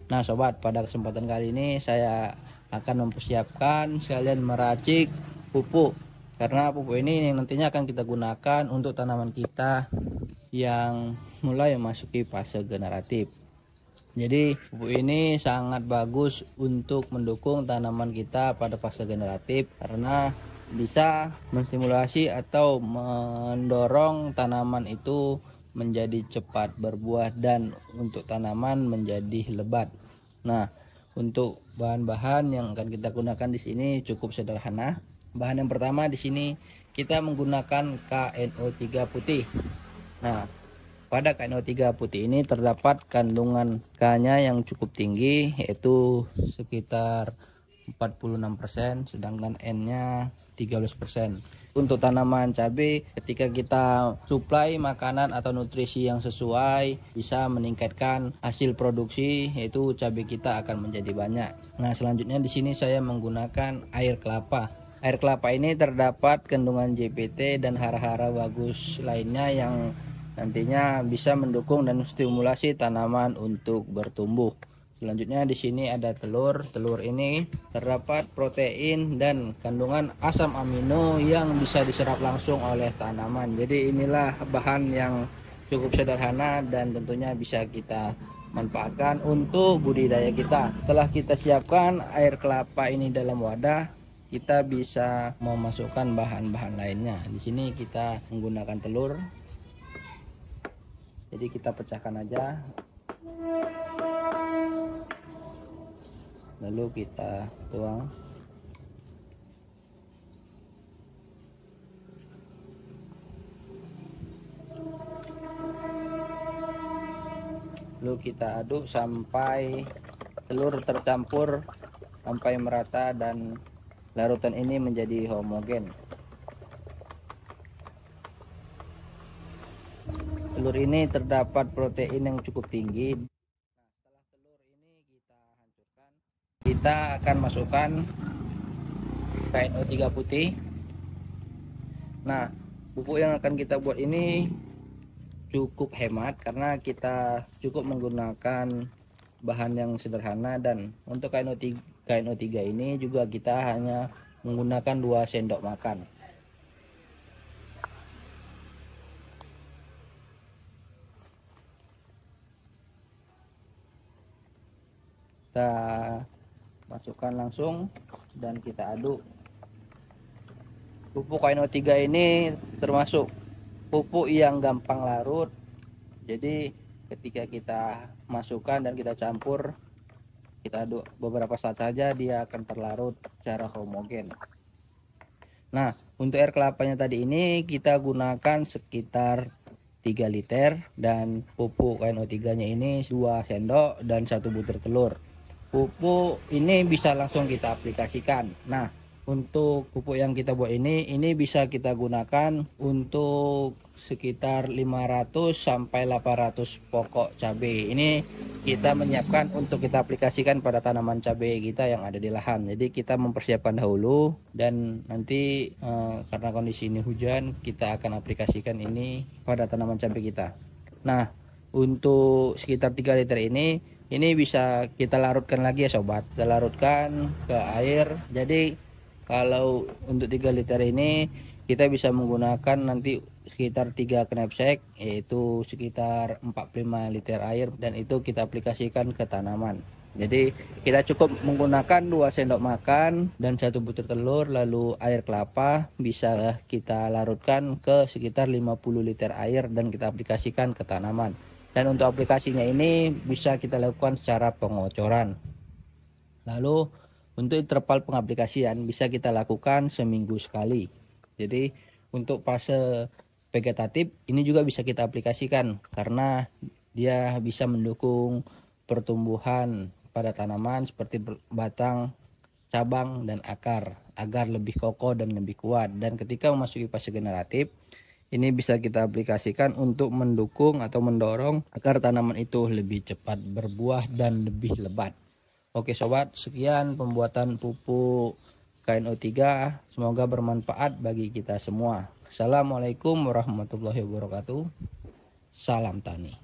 Nah sobat, pada kesempatan kali ini saya akan mempersiapkan sekalian meracik pupuk, karena pupuk ini nantinya akan kita gunakan untuk tanaman kita yang mulai memasuki fase generatif. Jadi pupuk ini sangat bagus untuk mendukung tanaman kita pada fase generatif, karena bisa menstimulasi atau mendorong tanaman itu menjadi cepat berbuah dan untuk tanaman menjadi lebat. Nah, untuk bahan-bahan yang akan kita gunakan di sini cukup sederhana. Bahan yang pertama di sini kita menggunakan KNO3 putih. Nah, pada KNO3 putih ini terdapat kandungan K-nya yang cukup tinggi, yaitu sekitar 46%, sedangkan N-nya 13%. Untuk tanaman cabai, ketika kita suplai makanan atau nutrisi yang sesuai, bisa meningkatkan hasil produksi, yaitu cabai kita akan menjadi banyak. Nah, selanjutnya di sini saya menggunakan air kelapa. Air kelapa ini terdapat kandungan JPT dan hara-hara bagus lainnya yang nantinya bisa mendukung dan stimulasi tanaman untuk bertumbuh. Selanjutnya di sini ada telur. Telur ini terdapat protein dan kandungan asam amino yang bisa diserap langsung oleh tanaman. Jadi inilah bahan yang cukup sederhana dan tentunya bisa kita manfaatkan untuk budidaya kita. Setelah kita siapkan air kelapa ini dalam wadah, kita bisa memasukkan bahan-bahan lainnya. Di sini kita menggunakan telur. Jadi kita pecahkan aja, lalu kita tuang. Lalu kita aduk sampai telur tercampur sampai merata dan larutan ini menjadi homogen. Telur ini terdapat protein yang cukup tinggi. Nah, setelah telur ini kita hancurkan, kita akan masukkan KNO3 putih. Nah, pupuk yang akan kita buat ini cukup hemat karena kita cukup menggunakan bahan yang sederhana, dan untuk KNO3 ini juga kita hanya menggunakan 2 sendok makan. Kita masukkan langsung dan kita aduk. Pupuk KNO3 ini termasuk pupuk yang gampang larut, jadi ketika kita masukkan dan kita campur, kita aduk beberapa saat saja dia akan terlarut secara homogen. Nah, untuk air kelapanya tadi ini kita gunakan sekitar 3 liter, dan pupuk KNO3 nya ini 2 sendok dan 1 butir telur. Pupuk ini bisa langsung kita aplikasikan. Nah, untuk pupuk yang kita buat ini bisa kita gunakan untuk sekitar 500 sampai 800 pokok cabai. Ini kita menyiapkan untuk kita aplikasikan pada tanaman cabai kita yang ada di lahan. Jadi kita mempersiapkan dahulu, dan nanti karena kondisi ini hujan, kita akan aplikasikan ini pada tanaman cabai kita. Nah, untuk sekitar 3 liter ini bisa kita larutkan lagi ya sobat. Kita larutkan ke air. Jadi kalau untuk 3 liter ini kita bisa menggunakan nanti sekitar 3 knapsack, yaitu sekitar 45 liter air, dan itu kita aplikasikan ke tanaman. Jadi kita cukup menggunakan 2 sendok makan dan 1 butir telur, lalu air kelapa bisa kita larutkan ke sekitar 50 liter air dan kita aplikasikan ke tanaman. Dan untuk aplikasinya ini bisa kita lakukan secara pengocoran. Lalu untuk interval pengaplikasian bisa kita lakukan seminggu sekali. Jadi untuk fase vegetatif ini juga bisa kita aplikasikan, karena dia bisa mendukung pertumbuhan pada tanaman seperti batang, cabang, dan akar agar lebih kokoh dan lebih kuat. Dan ketika memasuki fase generatif, ini bisa kita aplikasikan untuk mendukung atau mendorong agar tanaman itu lebih cepat berbuah dan lebih lebat. Oke sobat, sekian pembuatan pupuk KNO3. Semoga bermanfaat bagi kita semua. Assalamualaikum warahmatullahi wabarakatuh. Salam tani.